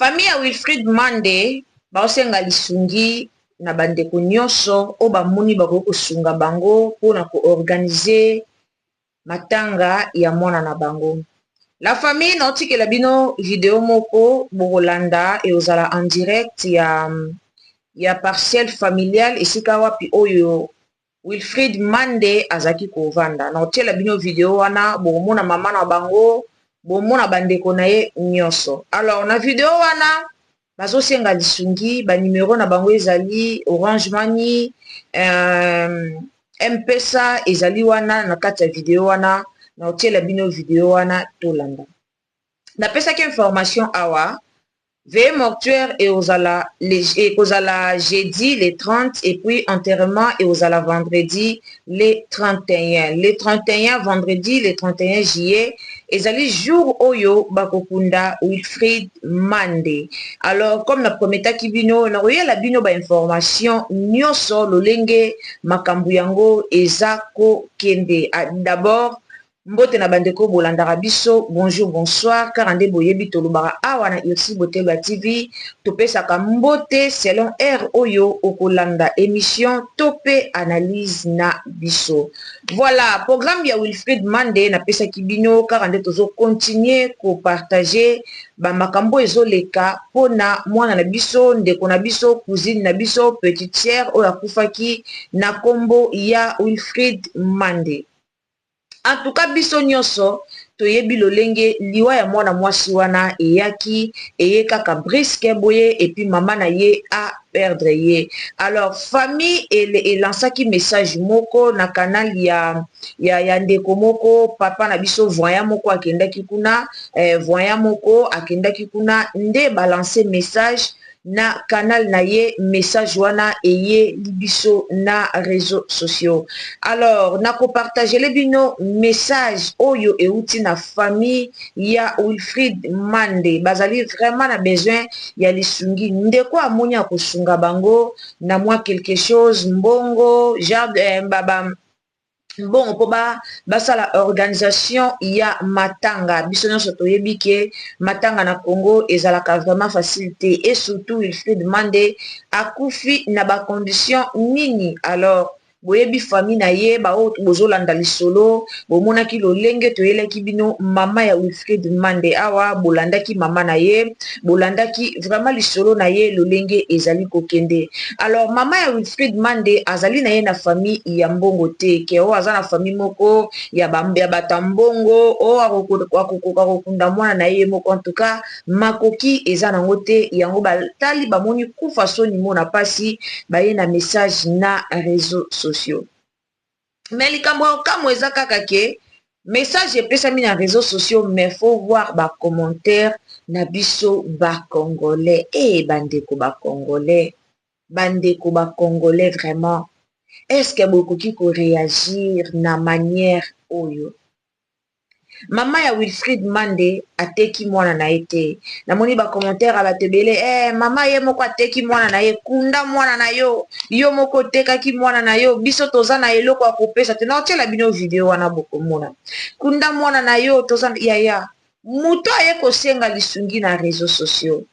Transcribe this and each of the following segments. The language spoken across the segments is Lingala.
Famille ya Wilfried Mande baosenga lisungi na bandeko nyonso o bamoni bakosunga bango pona koorganiser matanga ya mwana na bango. La famille nautikela bino video moko bokolanda e ozala en direct ya partiel familial esika wapi oyo Wilfried Mande azaki kovanda. Nautiela bino video wana bokomona mama na bango, bomona bandeko na ye nyonso. Alors na video wana bazosenga lisungi, ba numéro na bango ezali Orange Money, M-Pesa ezali wana na kati ya video wana. Nautiela bino video wana tolanda. Napesaki information awa veille mortuaire et aux ala jeudi les 30 et puis enterrement et aux ala vendredi les 31. Les 31 vendredi les 31 juillet et allez jour oyo bakokunda Wilfried Mande. Alors comme na prometa kibino na roya la bino ba information nyoso lolenge makambu yango ezako kende. D'abord mbote na bandeko bolandaka biso bonjour bonsoir karande boyebi tolobaka awa na Ursi Botelo TV topesaka mbote selon R oyo okolanda émission topé analyse na biso. Voilà programme ya Wilfried Mande na pesa kibino karande tozo continuer ko partager ba makambo ezoleka pona mwana na biso ndeko na biso cousine na biso petite sœur oyo akufaki na kombo ya Wilfried Mande. En tout cas, biso nyonso toyebi lolenge liwa ya mwana mwasi wana eyaki eye kaka briske boye et puis maman na ye a perdre ye. Alors famille elansaki message moko na canal ya ndeko moko papa na biso voyant moko akendaki kuna voyant moko akendaki kuna nde balancer message na canal na ye message wana eye libiso na réseaux sociaux. Alors nako partager le bino message oyo euti na famille ya Wilfried Mande bazali vraiment na besoin ya lisungi ndeko amoni akosunga bango na mwa quelque chose mbongo genre baba bon po basala organisation ya matanga biso nyonso toyebi ke matanga na Congo ezalaka vraiment facilité et surtout Wilfried Mande akufi na ba condition nini. Alors boyebi famille na ye ba bozolanda lisolo bomonaki lolenge toyelaki bino mama ya Wilfried Mande awa bolandaki mama na ye bolandaki vraiment lisolo na ye lolenge ezali kokende. Alors mama ya Wilfried Mande azali na ye na famille ya mbongo te ke o aza na famille moko ya batambongo o akokoka kokunda mwana na ye moko. En tout cas makoki eza nango te yango batali bamoni kufa soni mona pasi baye na message na réseau sociaux. Mais likambo kamo eza kaka ke message epesami na réseaux sociaux mais faut voir ba commentaire na biso ba congolais et bandeko ba congolais vraiment est-ce que bokoki ko réagir na manière oyo mama ya Wilfried Mande ateki mwana na ye te. Namoni ba commentaire abatebele mama ye moko ateki mwana na ye kunda mwana na yo moko tekaki mwana na yo biso toza na eloko akopesa te. Na otela bino video wana bokomona kunda mwana na yo toza ya muto aye kosenga lisungi na réseaux sociaux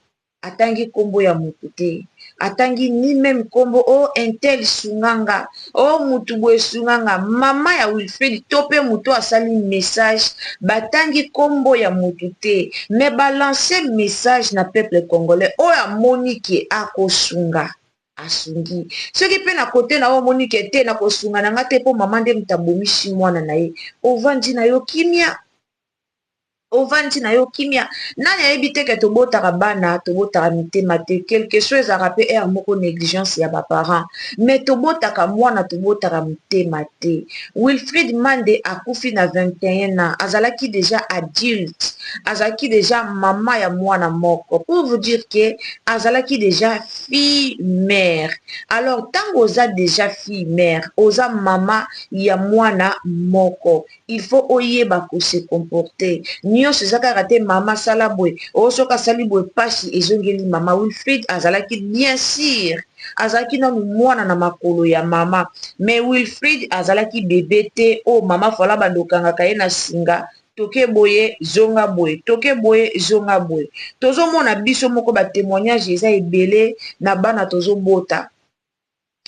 atangi kombo ya mutu te atangi ni même kombo o intel sunganga o mutu boye sunganga mama ya Wilfried tope mutu asali message batangi kombo ya mutu te mais balancer message na peuple congolais o ya monike akosunga asungi soki pe na kote na o monike te na kosunga na ngate po mama nde mtabomisi mwana na ye ovandi na yo kimia ovandi na yo kimia nani ayebi te ke tobotaka bana tobotaka mitema te quelque chose a rappelé er moko négligence ya ba parents mais tobotaka mwana tobotaka mitema te. Wilfried Mande akufi na 21 ans azalaki déjà adulte azalaki déjà mama ya mwana moko pour vous dire que azalaki déjà fille mère. Alors tango oza déjà fille mère oza mama ya mwana moko il faut oyeba ko se comporter nyonso ezaka te mama sala boy o soka sali boy pasi ezongeli mama. Wilfried azalaki bien sûr azalaki na mwana na makolo ya mama mais Wilfried azalaki bébé te o mama fala bandokanga kaye na singa toke boye zonga boye toke boye zonga boye tozomona biso moko ba témoignage eza ebele na bana tozobota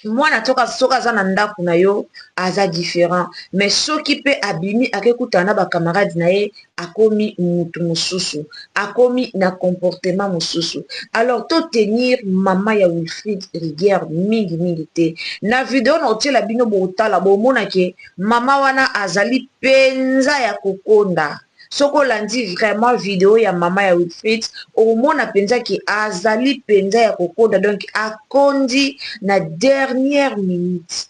mwana soki aza na ndako na yo aza différent mais soki mpe abimi akekutana na bakamarade na ye akomi mutu mosusu akomi na comportement mosusu. Alors totenir mama ya Wilfried rigueur mingi te na video na otiela bino botala bomonake mama wana azali penza ya kokonda. Soko landi vraiment vidéo ya mama ya Wilfried omona penza ki azali penza ya kokoda donc akondi na dernière minute.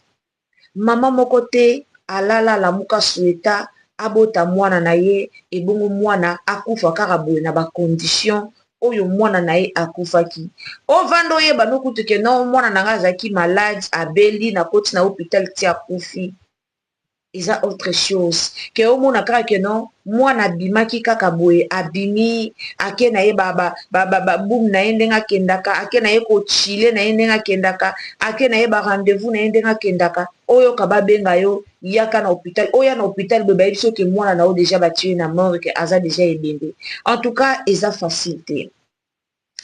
Mama moko te alala la muka sueta abota mwana na ye ebongo mwana akufa kaka boye na ba condition oyo mwana na ye akufaki. Ovando ye banokutu ke no mwana nanga azaki malade abeli na koti na hôpital ti akufi. Eza autre chose ke omona kaka ke non mwana abimaki kaka boye abimi ake na ye bum na ye ndenge akendaka ake na ye kochile na ye ndenge akendaka ake na ye rendez-vous na ye ndenge akendaka oyo ka babenga yo yaka na hôpital oya na hôpital boye bayebi soki mwana na yo déjà batie na mort ke aza déjà ebembe. En tout cas eza facile te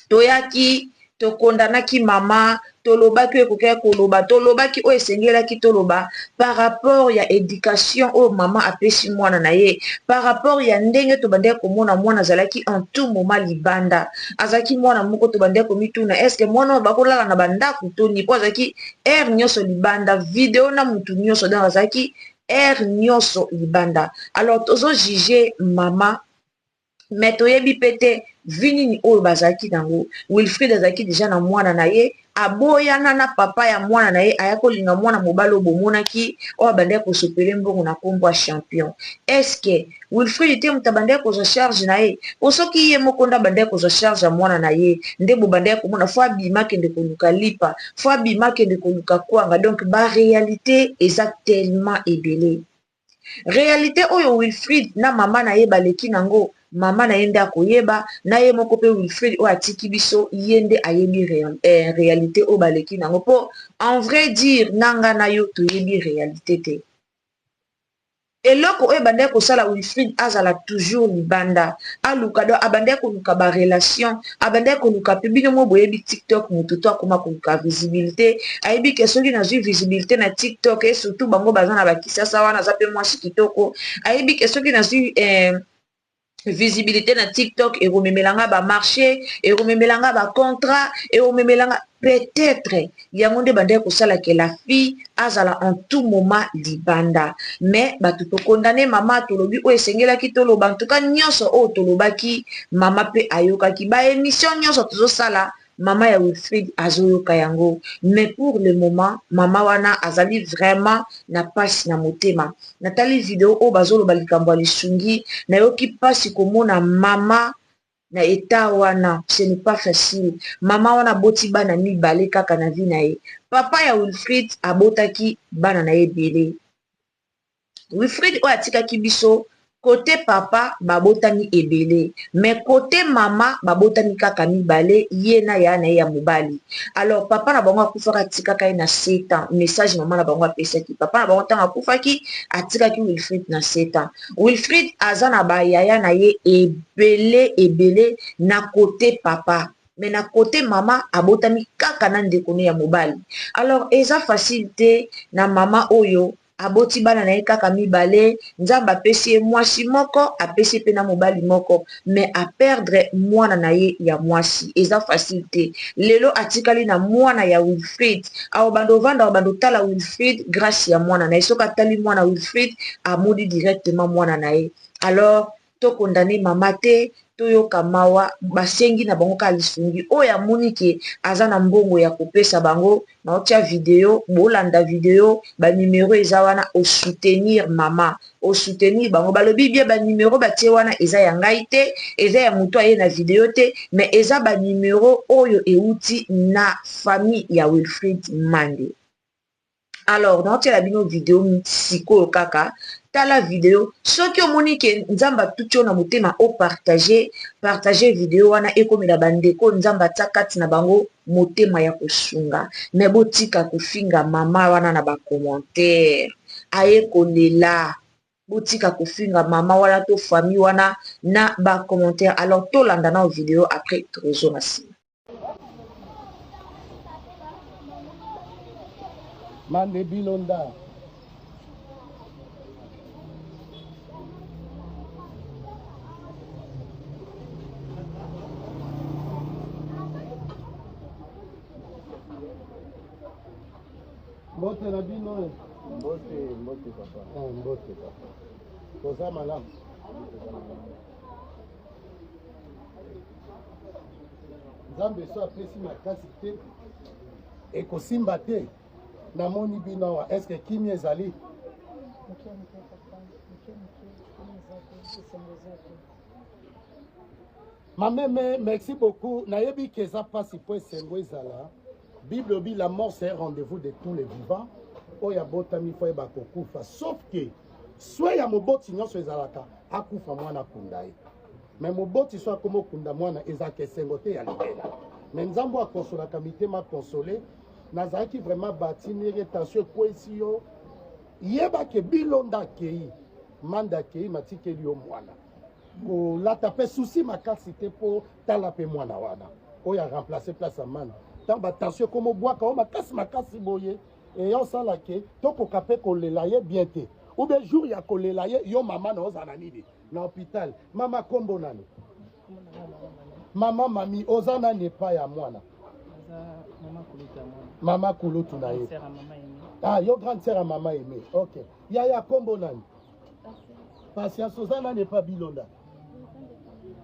toyaki tokondanaki mama tolobaki ekoki koloba tolobaki oyo esengelaki toloba par rapport ya éducation oyo mama apesi mwana na ye par rapport ya ndenge tobandeki komona mwana azalaki en tout moment libanda azalaki mwana moko tobandeki komituna estce mwana oyo bakolala na bandako toni po azalaki aire nyonso libanda video na mutu nyonso donc azalaki aire nyonso libanda. Alors tozo juge mama mais toyebi pete vinini oyo bazalaki nango Wilfried azalaki déjà na mwana na ye aboyana na papa ya mwana na ye aya kolinga mwana mobali obomonaki oyo abandaki kosopele mbongo na nkombo ya champion. Estce Wilfried te moto abandaki kozwa charge na ye po soki ye moko nde abandaki kozwa charge ya mwana na ye nde bobandaki komona fo abima akende koluka lipa fo abima akende koluka kwanga. Donc baréalité eza tellement ebele. Réalité oyo Wilfried na mama na ye baleki nango mama na ye nde akoyeba na ye moko pe Wilfried oyo atiki biso ye nde ayebi réalité oyo baleki nango po en vrai dire nanga na yo toyebi réalité te. Eloko oyo bandeki kosala Wilfried azala toujours libanda aluka do abandeki koluka ba relation abandeki koluka pe bino mo boyebi TikTok moto to akoma koluka visibilité ayebi ke soki nazwi visibilité na TikTok et surtout bango baza na bakisasa wana aza pe mwasi kitoko ayebi ke soki nazwi visibilité na TikTok ekomemelanga ba marché ekomemelanga ba contrat ekomemelanga peut-être yango nde bandeki kosala ke la fille azala en tout moment libanda. Mais bato tokondane mama tolobi oyo esengelaki toloba en tout cas nyonso oyo tolobaki mama pe ayokaki ba émission nyonso tozosala mama ya Wilfried azoyoka yango. Mais pour le moment mama wana azali vraiment na pasi na motema. Natali video oyo bazoloba likambo ya lisungi nayoki pasi komona mama na eta wana ce n'est pas facile. Mama wana boti bana mibale kaka na vie na ye. Papa ya Wilfried abotaki bana na ye ebele. Wilfried oyo atikaki biso côté papa babotani ebele mais côté mama babotani kaka mibale ye na ya na ye ya mobali. Alors papa na bango akufaka atikaka ye na 7 ans. Message mama na bango apesaki papa na bango ntango akufaki atikaki Wilfried na 7 ans. Wilfried aza na bayaya na ye ebele na côté papa mais na côté mama abotami kaka na ndeko ne ya mobali. Alors eza facile te na mama oyo aboti bana na ye kaka mibale nzambe apesi ye mwasi moko apesi pe na mobali moko mais a perdre mwana na ye ya mwasi eza facile te. Lelo atikali na mwana ya Wilfried awo bando vanda bando tala Wilfried grâce ya mwana na ye soki atali mwana Wilfried amodi directement mwana na ye. Alors tokondane mama te toyoka mawa basengi na bango ka lisungi oyo amoni ke aza na mbongo ya kopesa bango na otia video bolanda video ba numéro eza wana au soutenir mama au soutenir bango balobi bien ba numéro batie wana eza ya ngai te eza ya muto aye na video te mais eza ba numéro oyo euti na famille ya Wilfried Mande. Alors na otia la bino video sikoyo kaka tala video soki omoni ke nzamba tuti na motema o partager video wana ekomela bandeko nzamba tia kati na bango motema ya kosunga mais botika kofinga mama wana na ba commentaire aye kolela botika kofinga mama wana to famille wana na ba commentaire. Alors to landa na vidéo après tozo na sima. Mande Bilonda. Mbote na bino. Mbote papa. Mbote papa. Koza malamu. Nzambe so apesi makasi te. Ekosimba te. Namoni bino wa est-ce que kimi ezali? Mameme, merci beaucoup. Nayebi keza pasi po esengo ezala. Bible dit la mort c'est un rendez-vous de tous les vivants. Oya botami fo eba kokufa. Sauf que soit ya moboti nyonso ezalaka akufa mwana kunda ye. Mais moboti soit komo kunda mwana ezaka esengo te ya libela. Mais nzambo akonsolaka mitema consolé. Nazaki vraiment bâti n'irritation kwesi yo. Yeba ke Bilonda kei. Manda kei matikeli yo mwana. Ko la tape souci makasi te po talape mwana wana. Oya remplacer place à man. Tant attention comme au bois quand makasi boye. Et on sala ke toko kapé ko lelaye bien te. Ou bien jour ya ko lelaye yo mama na ozana nini na hôpital. Mama kombo nani. Mama mami ozana ne pas ya mwana. Mama Kulutu na ye. Ah, yo grande sœur à maman aimée. Ok. Yaya kombo nani. Patience ozana n'est pas Bilonda.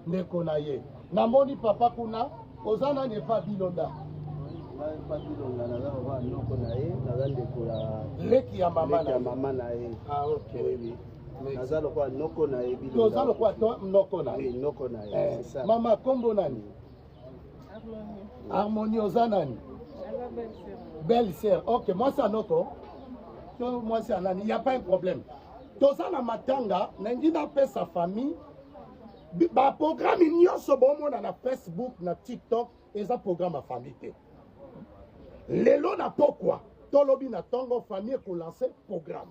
Ndeko na ye. Namoni papa kuna ozana n'est pas Bilonda. Leki ya mama na ye. Ah, ok. Nazalo kwa noko na ye Bilonda. Tozalo kwa noko na ye. Noko na ye, c'est ça. Mama kombo nani. Harmonie ozana ni. Belle sœur. Ok, moi c'est Noko. Moi c'est Anani. Il n'y a pas un problème. Tozana matanga, n'engina pe sa famille. Ba programme nyonso bomo na Facebook, na TikTok, eza programme à famille. Lelo na pourquoi? Tolobi na tongo famille ko lancer programme.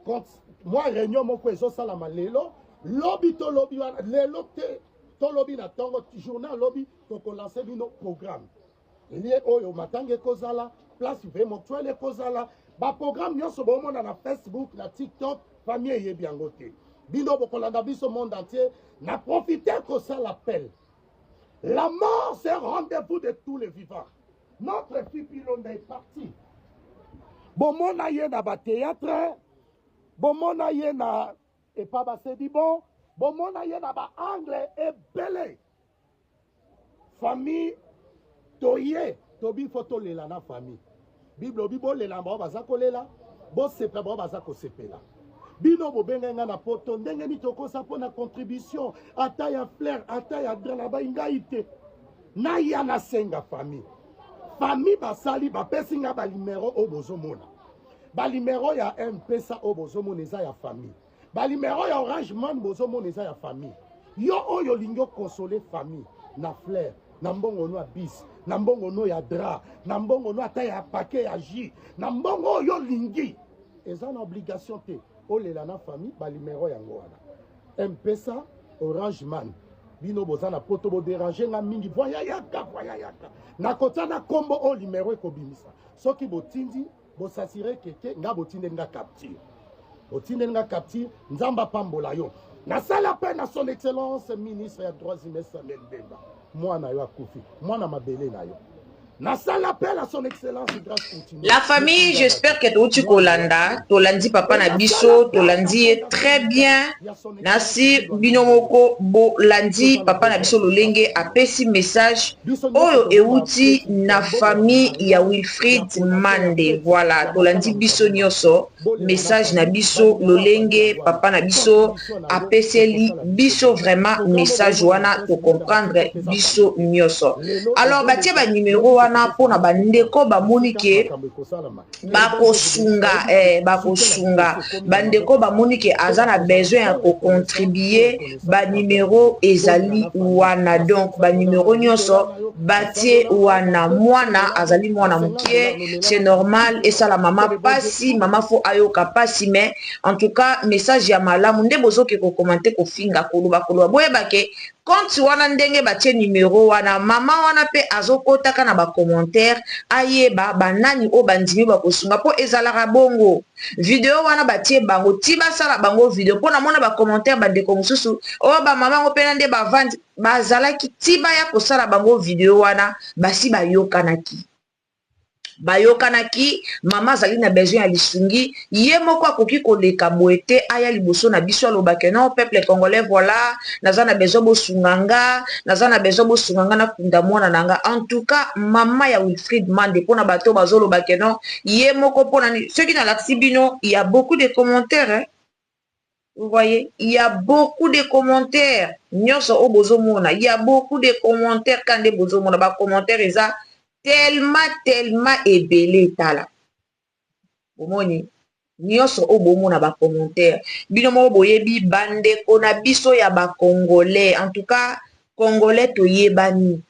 Quand moi réunion moko ezo sala ma lelo, lobi to lobi lelo te tolobi na tongo journal lobi to ko lancer bino programme. Lié oyo matange kozala, place vraiment tuele kozala, ba programme nyonso bomo na Facebook, na TikTok, famille yebi yango te. Bino bokolanda biso monde entier, na profiter que ça l'appel. La mort c'est rendez-vous de tous les vivants. Notre fille Bilonda est parti. Bomona ye na ba théâtre, bomona ye na et pas ba c'est dit bon, bomona ye na ba anglais et belé. Famille toye, tobi photo lela na famille. Bible bibo lela ba bazako lela, bo sepa ba bazako sepela. Bino bobenga na poto ndenge ni tokosa pona contribution ata ya fleur ata ya drala ba ingaite na ya na senga famille basali bapesi nga ba numéro o bozomona ba numéro ya M-Pesa o bozomona eza ya famille ba numéro ya Orange Man bozomona eza ya famille yo oyo lingo consoler famille na fleur na mbongo no ya bis na mbongo no ya dra na mbongo no ata ya paquet ya jus na mbongo yo lingi eza na obligation te o lela na famille ba numéro yango wana M-Pesa Orange Man bino bozana poto bo déranger nga mingi voya yaka na kota na kombo o numéro ekobimisa soki botindi bo s'assurer keke nga botinde nga capture botinde nga capture nzamba pambola yo na sala pe na son excellence ministre ya droits humains Samuel Bemba mwana yo akufi mwana mabele na yo. La famille, j'espère que tu kolanda, tolandi papa na biso, tolandi très bien. Nasi binomoko bo landi papa na biso lolenge apesi message. Oyo euti na famille ya Wilfried Mande. Voilà, tolandi biso nyoso message na biso lolenge papa na biso apeseli biso vraiment message wana pour comprendre biso nyoso. Alors batie ba numéro wana pona bandeko bamoni ke bakosunga bandeko bamoni ke aza na besoin ya kocontribuer banimero ezali wana. Donc banimero nyonso batie wana. Mwana azali mwana mokie, c'est normal esala mama pasi, mama fo ayoka pasi, mais en tout cas message ya malamu nde bozoke ko commenter ko finga koloba boyeba ke compte wana ndenge batie numéro wana mama wana pe azokotaka na ba commentaire ayeba banani o bandimi bakosunga po ezalaka bongo. Video wana batie bango ti basala bango video po na mona ba commentaire bandeko mosusu o ba mama ngo pe nde bavandi bazalaki ti baya kosala bango video wana basi bayokanaki mama azali na besoin ya lisungi ye moko akoki koleka boete aya liboso na biso alobake non peuple congolais voilà naza na besoin bosunganga na kunda mwana nanga. En tout cas mama ya Wilfried Mande pona bato bazolobake non ye moko pona ceux qui na laksi bino il y a beaucoup de commentaires hein? Vous voyez, il y a beaucoup de commentaires. Nyonso o bozomona, il y a beaucoup de commentaires quand de bozomona ba commentaires eza tellement ebele tala. Bomoni, nyonso o bomona ba commentaires. Bino mo boyebi bande kona biso ya ba congolais. En tout cas, congolais to yebani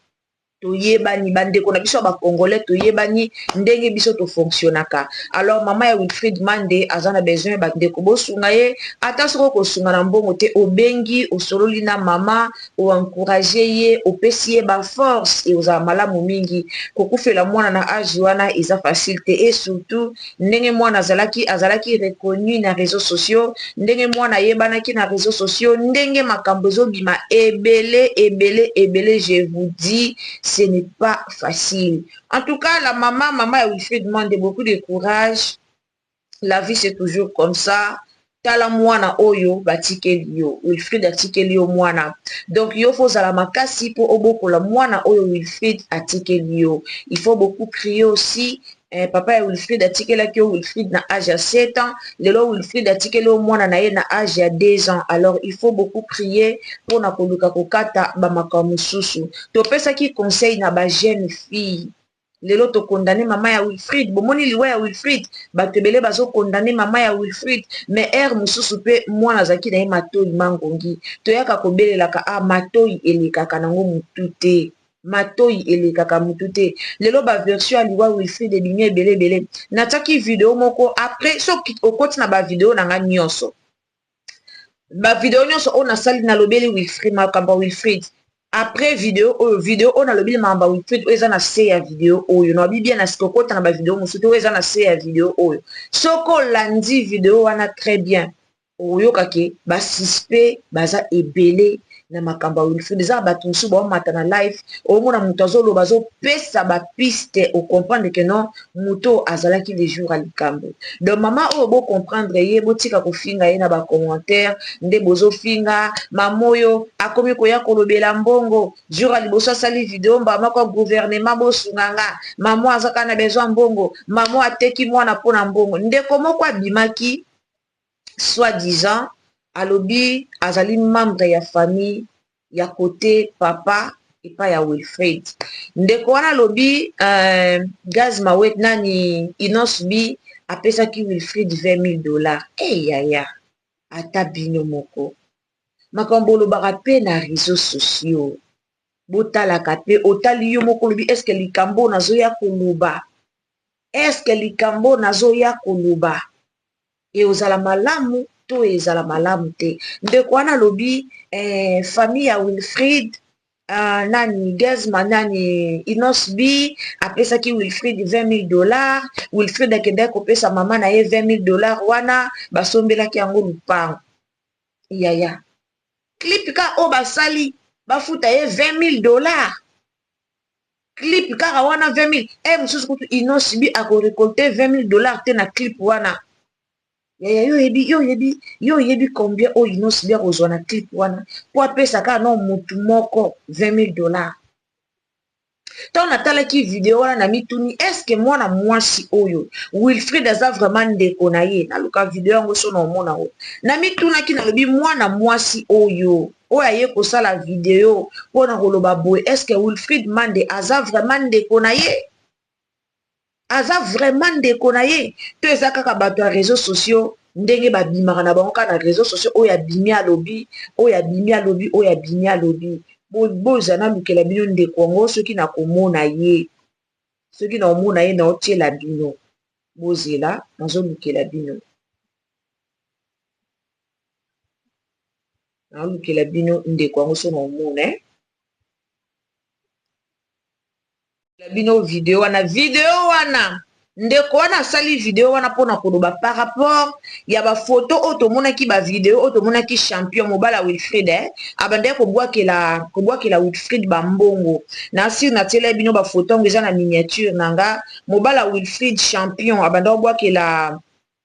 bande kona biso ba congolais to yebani ndenge biso to fonctionnaka. Alors mama ya Wilfried Mande azana besoin ba ndeko bosunga ye ata soko ko sunga na mbongo te obengi osololi na mama o encourager ye opesi ye ba force et oza malamu mingi kokufela mwana na âge wana eza facile te. Et surtout ndenge mwana azalaki reconnu na réseaux sociaux, ndenge mwana yebanaki na réseaux sociaux, ndenge makambo zobima ebele je vous dis ce n'est pas facile. En tout cas, la maman ya Wilfried demande beaucoup de courage. La vie, c'est toujours comme ça. Tala mwana oyo batikeli yo. Wilfried atikeli yo mwana. Donc, yo faut zala makasi po oboko la mwana oyo Wilfried atikeli yo. Il faut beaucoup prier aussi. Papa ya Wilfried atikelaki yo Wilfried na âge à 7 ans. Lelo Wilfried atikeli yo mwana na ye na âge à 2 ans. Alors il faut beaucoup prier pour na koluka kokata ba makambo susu. To pesa ki conseil na ba jeune fille. Lelo to condamner mama ya Wilfried. Bomoni liwa ya Wilfried. Batebele bazo condamner mama ya Wilfried. Mais mususu pe mwana zaki na ye matoi mangongi. To yaka kobelela ka matoi elekaka nango mutute. Matoi elekaka mutute. Lelo ba version aliwa Wilfried elinye ebele. Nataki video moko après so okoti na ba video nanga nyonso. Ba video nyonso ona sali na lobeli Wilfried makamba Wilfried. Après vidéo on a le bilan mamba Wilfried eza na se ya vidéo oyo no bien na skokota na ba vidéo musuto eza na se ya vidéo oyo soko landi vidéo wana très bien oyo kake ba suspect baza ebele na makamba Wilfried eza batunsu ba mata na live o mona mutazo lo bazo pesa ba piste o comprendre que non muto azalaki les jours à likambo. Donc maman o bo comprendre ye botika ko finga ye na ba commentaire nde bozo finga mamoyo akomi ko ya kolobela mbongo jour à liboso sali vidéo mbama ko gouvernement bo sunganga mamo azaka na besoin mbongo mamo ateki mwana pona mbongo ndeko moko abimaki soi-disant alobi azali membre ya famille ya côté papa et pas ya Wilfried. Ndeko wana lobi gaz mawet nani inosbi apesa ki Wilfried $20,000. Yaya ata bino moko makambo lo barape na réseaux sociaux botala kape otali yo moko lobi est-ce que likambo nazo ya koluba e ozala malamu to ezala malamu te. Ndeko wana lobi famille ya Wilfried nani Gezma nani Inosbi apesa ki Wilfried $20,000. Wilfried akenda kopesa mama na ye $20,000 wana basombelaki yango lupango. Yaya clip ka o basali bafuta ye $20,000. Clip ka wana 20,000 mususu kutu Inosbi ako récolter $20,000 te na clip wana. Yo yebi combien o Inosbi ozwa na clip wana po apesa ka no mutu moko $20,000. Tant natala ki video wana na mituni est-ce que mwana mwasi oyo Wilfried aza vraiment ndeko na ye na luka video yango so na mona o na mituna ki na lobi mwana mwasi oyo aye kosala video pona koloba boy est-ce que Wilfried Mande aza vraiment ndeko na ye aza vraiment ndeko na ye to eza kaka bato ya réseaux sociaux ndenge babimaka na bango kaka na réseaux sociaux oyo abimi alobi oyo abimi alobi oyo abimi alobi boza nalukela bino ndeko yango soki nakomona ye soki naomona ye naotiela bino bozela nazolukela bino naolukela bino ndeko yango so naomona bino video wana ndeko wana asali video wana mpona koloba par rapport ya bafoto oyo tomonaki bavideo oyo tomonaki champion mobala Wilfried abandaki kobwakela Wilfried bambongo na sir natiela bino bafoto yango eza na miniature na nga mobala Wilfried champion abandaki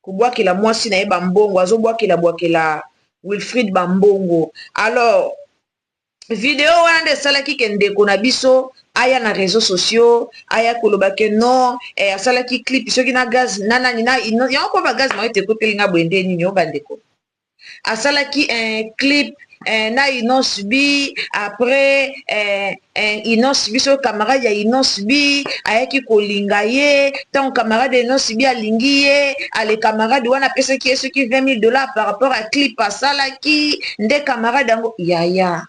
kobwakela mwasi na ye bambongo azobwakela Wilfried bambongo. Alors video wana nde esalaki ke ndeko na biso aya na réseaux sociaux aya koloba ke non asalaki clip soki na gaz nanani yango mpo bagaz ma ete ekotelinga boye nde nini yo bandeko asalaki un clip na Inos B après Inos B so camarade ya Inos B ayaki kolinga ye tant camarade Inos B alingi ye ale camarade wana pesaki ye soki $20,000 par rapport à clip asalaki nde camarade yango yaya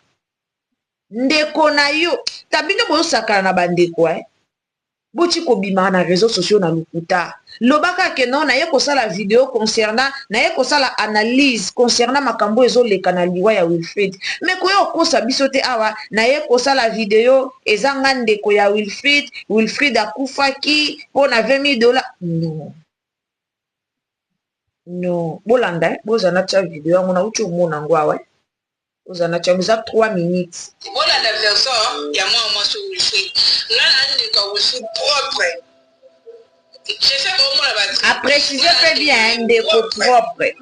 ndeko na yo tabino bozosakana na bandeko boti kobimaka na réseaux sociaux na lokuta lobaka ke non naye kosala video concernant naye kosala analyse concernant makambo ezoleka na liwa ya Wilfried me koya okosa biso te awa naye kosala video ezanga ndeko ya Wilfried akufaki mpona $20,000 non bolanda bozana tia video yango nauti omona yango awa ozana tia za 3 minutes bolanda version ya mwa so Wilfried ngana ndeko Wilfried propre. À préciser très bien ndeko propre.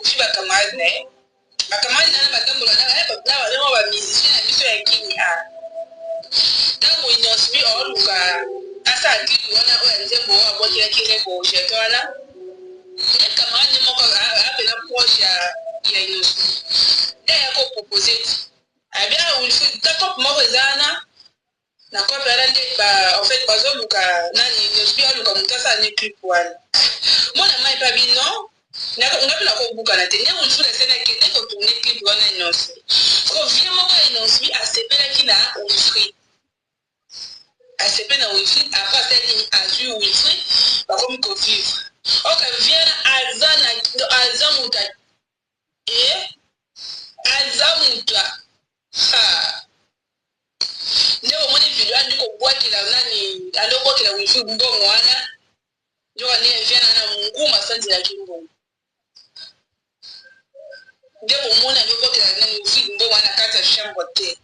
Ushi bakamadi na bakamadi na batambola na ba ba musicien na biso ya kini tango Inos B oluka asa clip wana o nzembo wa bokela kile ko jeto wana ne kamadi moko apena proche ya Inos B ya ko proposer abia Wilfried top moko zana na ko pera nde ba en fait bazoluka nani Inos B oluka mutasa ni clip wana mona mai pa bino ngapela ko buka na te nyango tshula sena ke ne ko tourner clip wana Inos ko vraiment ba Inos B asepela kina Wilfried asepela Wilfried après cette azui Wilfried ba comme ko vivre ok viens azamuta azamuta ndio moni video andiko bwakila nani alobokela Wilfried mbongo wana ndio ni viens na nguma sanzi ya kimbongo ndeko mona nyobokela nani Wilfried mbongo wana kata chambre te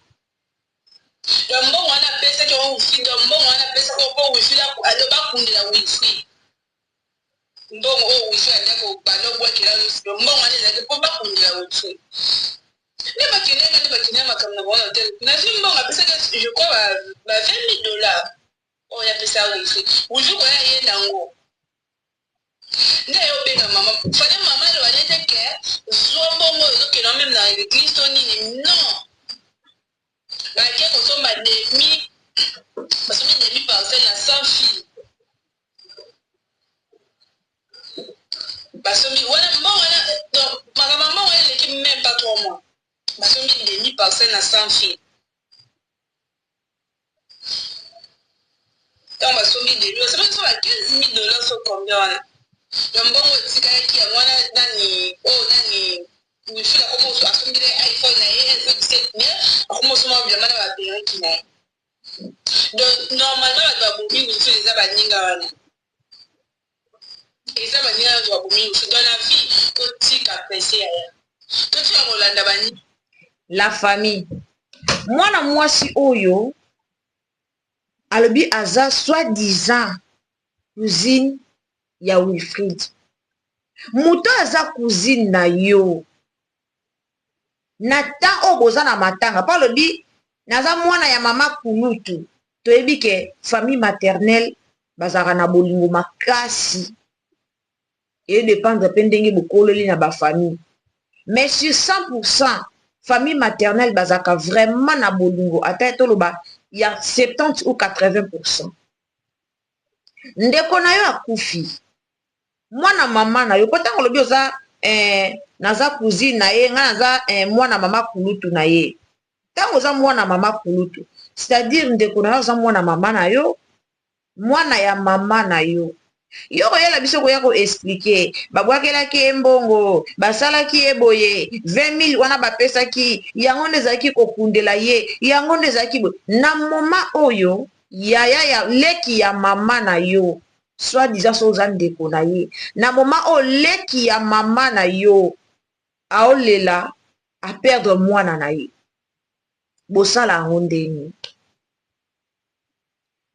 mbongo wana pesa ke Wilfried mbongo wana pesa ko Wilfried aloba kundela Wilfried mbongo Wilfried ndako balobokela mbongo wana zake po bakundela Wilfried ne bakine makamna bona hotel na mbongo pesa ke je crois ba $20,000 o ya pesa Wilfried ujuko ya yenda ngo ndayo benga mama fanya mama le wanete ke zombongo ezokena même na l'église to nini non bake kosomba demi parcelle na 100 filles basomi wana mbongo wana donc makamama wana eleki même pas 3 mois basomi demi parcelle na 100 filles donc basomi demi basomi so ba $15,000 so combien wana mbongo tikaki ya mwana nani Wilfried akomo asungile iPhone na ye 17 mais akomo soma bilamba na ba periki na ye donc normalement ba bomi Wilfried eza baninga wana eza baninga ba bomi Wilfried dans la vie otika pese ya totika kolanda bani la famille mwana mwasi oyo alobi aza soi-disant cousine ya Wilfried Muto aza cousine na yo. Na tan o boza na matanga. Parle di, naza mwana ya mama kulutu. Toyebi ke famille maternelle bazara na bolingo makasi. Et dépendre pe ndenge bokoleli na ba famille. Mais sur 100%, famille maternelle bazaka vraiment na bolingo. Ata toloba, il y a 70 ou 80%. Ndeko na yo akufi. Mwana mama na yo. Potang lobi oza naza cousine na ye, nga naza mwana mama kulutu na ye. Tango oza mwana mama kulutu. C'est-à-dire ndeko na yo oza mwana mama na yo, mwana ya mama na yo. Yo koyela biso koya ko expliquer, babwakelaki embongo, basalaki eboye, 20 000 wana bapesaki, yango ndezaki kokundela ye, yango ndezaki bo. Na moma oyo, ya leki ya mama na yo, soit disant soza ndeko na ye. Na moma o leki ya mama na yo, aolela, a perdre mwana na ye. Bosala ngondeni.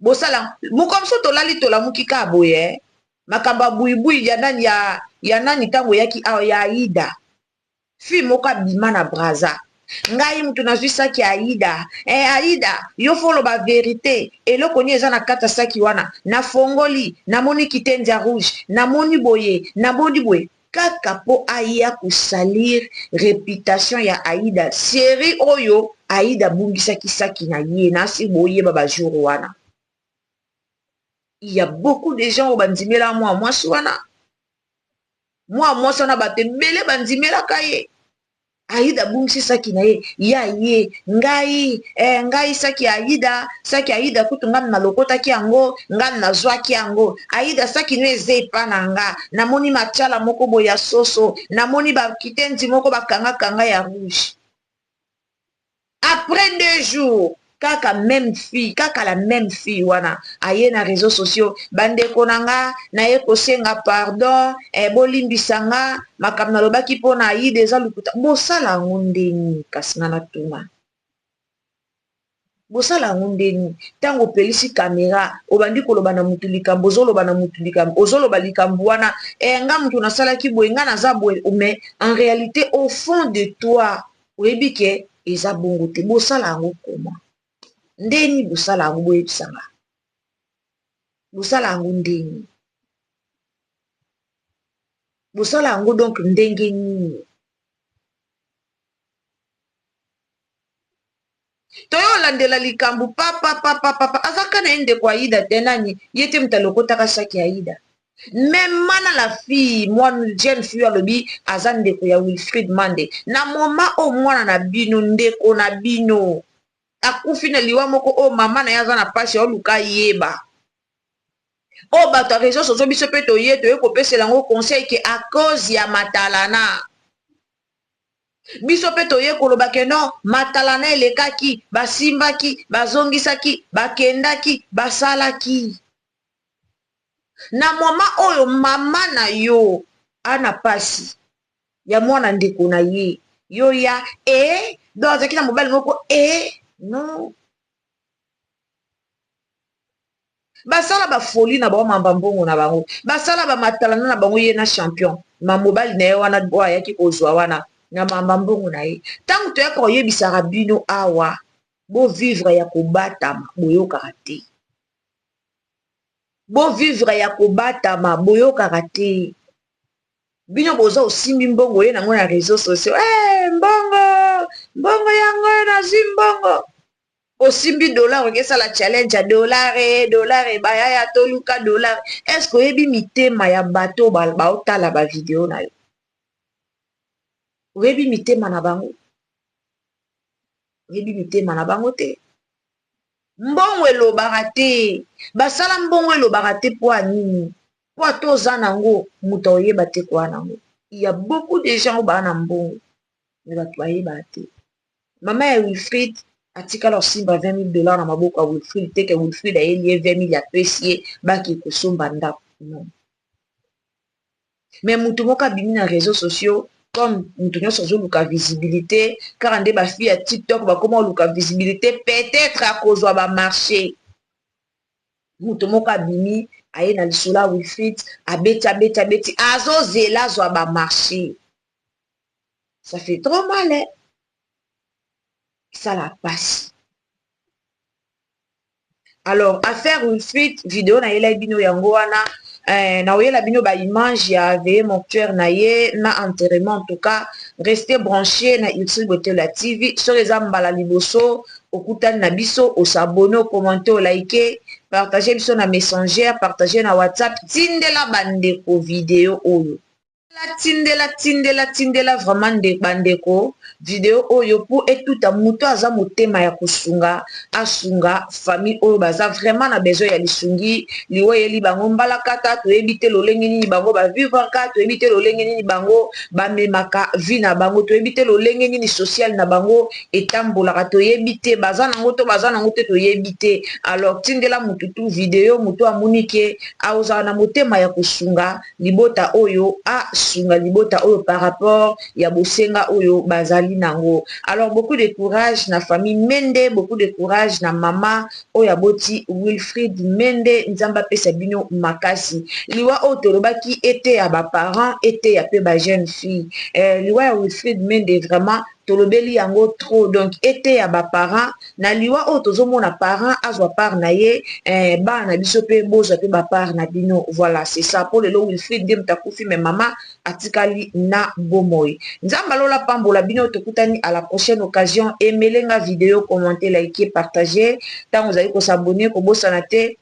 Bosala, mukomso tolali tolamukika aboye, makamba buibui ya nani tango yaki ya Aida. Fi moka bima na braza. Ngai mutu na zwi saki Aida. Aida, yo folo ba verite. Eloko ni eza na kata saki wana. Na fongoli, na moni kitenja rouge, na moni boye, na moni boye. Kaka po aya kusalir réputation ya Aida. Seri oyo, Aida bungisa kisaki na ye. Nasi boye baba jour wana. Il y a beaucoup de gens au bandimela moi suana. Moi suana batembele bandimela kaye. Aida bungisi saki na ye. Ya ye. Ngai saki Aida kutu ngam na lokota ki yango. Ngam na zwa ki yango. Aida saki no ezepa na nga. Namoni machala moko boya soso. Namoni ba kitenzi moko bakanga ya rouge. Après 2 jours. Kaka la même fille wana aye na réseaux sociaux bande konanga na ye kosenga pardon bolimbisanga makamna lobaki pona ayi déjà lukuta bosala ngondeni kasina na tuma bosala ngondeni tango pelisi caméra obandi koloba na mutu likambo ozoloba na mutu likambo ozoloba likambo wana nga mutu nasala ki boye nga naza boye mais en réalité au fond de toi oyebi ke eza bongo te bosala ngo koma ndeni bosala yango boyebisanga bosala yango ndeni bosala yango donc ndenge nini toyolandela likambo papa azaka na ye ndeko Aida te nani ye te mutu alokotaka saki Aida même mana la fille mwana jeune fille alobi aza ndeko ya Wilfried Mande na moma o mwana na bino ndeko na bino akufi na liwa moko o mama na yaza na pasi o luka yeba o bato a réseau sozo biso pe toye kopesela ngo conseil ke a cause ya matalana biso pe toye koloba ke non matalana elekaki basimbaki bazongisaki bakendaki basalaki na mama oyo mama na yo ana pasi ya mwana ndeko na ye yo ya do azaki na mobali moko non. Basala ba folie na bango mambambongo na bango. Basala ba matalana na bango ye na champion. Ma mobile na ye wana boa yaki kozwa wana na mambambongo na ye. Tango to yaka oyebisaka bino awa bo vivre ya kobatama boyokaka te. Bo vivre ya kobatama boyokaka te. Bino boza osimbi mbongo ye nango na réseaux sociaux. Mbongo yango na zimbongo. Osimbi dollar okesa la challenge ya dollar baya ya toluka dollar. Est-ce que oyebi mitema ya bato baotala ba video na yo? Oyebi mitema na bango? Oyebi mitema na bango te? Mbongo elobaka te. Basala mbongo elobaka te po anini? Po atoza nango muto oyeba te kwa nango. Il y a beaucoup de gens ba na mbongo. Mais bato oyeba te. Mama ya Wilfried atika leur simba $20,000 na maboko ya Wilfried te ke Wilfried ayeli 20 000 ya pesi baki kosomba ndako. Non. Mais mutu moko abimi na réseaux sociaux comme mutu nyonso azoluka visibilité car nde bafi ya TikTok bakoma oluka visibilité peut-être akozwa ba marché. mutu moko abimi aye na lisolo ya Wilfried abeti azozela azwa bamarché. Ça fait trop mal, hein? Ça la passe. Alors, affaire Wilfried, vidéo na yela bino yango wana, na oyela bino ba image ya veillée mortuaire na ye, na enterrement en tout cas, restez branchés na YouTube Botela TV, sur les ambala liboso, okutani na biso, osabone, commenter, liker, partager biso na messenger, partager na WhatsApp, tindela bandeko vidéo oyo. Tindela vraiment de bandeko vidéo oyo pour etuta muto aza motema ya kusunga asunga famille oyo baza vraiment na besoin ya lisungi liwo yeli bango mbalakata to ebite lolenge nini bango ba vivre ka to ebite lolenge nini bango ba memaka vie na bango to ebite lolenge nini social na bango etambola to ebite baza nango te to ebite. Alors tindela mututu vidéo muto amunike auza na motema ya kusunga libota oyo sunga libota oyo par rapport ya bosenga oyo bazali nango. Alors beaucoup de courage na famille Mende, beaucoup de courage na mama oyo aboti Wilfried Mende, nzamba pesa bino makasi. Liwa oyo tolobaki ete ya ba parents ete ya pe ba jeune fille. Liwa ya Wilfried Mende vraiment tolobeli yango trop, donc ete ya ba parents na liwa oyo tozomona parents azwa part na ye bana biso pe bozwa pe ba part na bino. Voilà, c'est ça pour le Wilfried dem takufi mais mama atikali na bomoi. Nzamba lola pambola bino tokutani à la prochaine occasion. Aimez la vidéo, commentez, likez, partagez. Tant vous allez s'abonner pour bosana te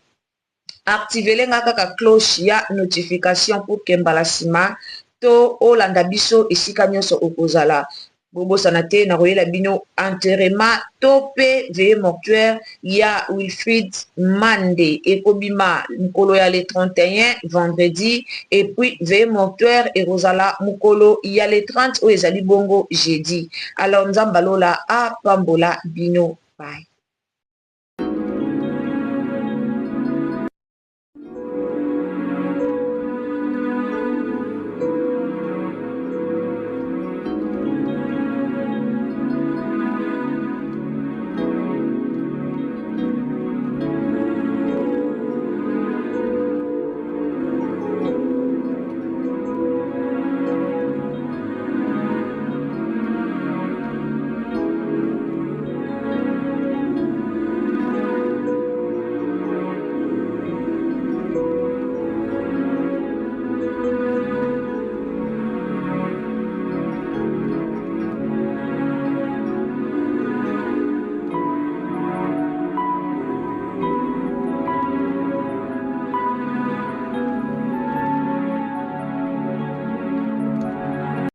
activez la cloche ya notification pour kembalasima to olanda biso esika nyonso okozala. Bobo sanate na royela bino enterrement topé veillée mortuaire ya Wilfried Mande ekobima mukolo ya le 31 vendredi et puis veillée mortuaire et Rosala mukolo ya le 30 o ezali bongo jeudi. Alors nzamba lola a pambola bino bye.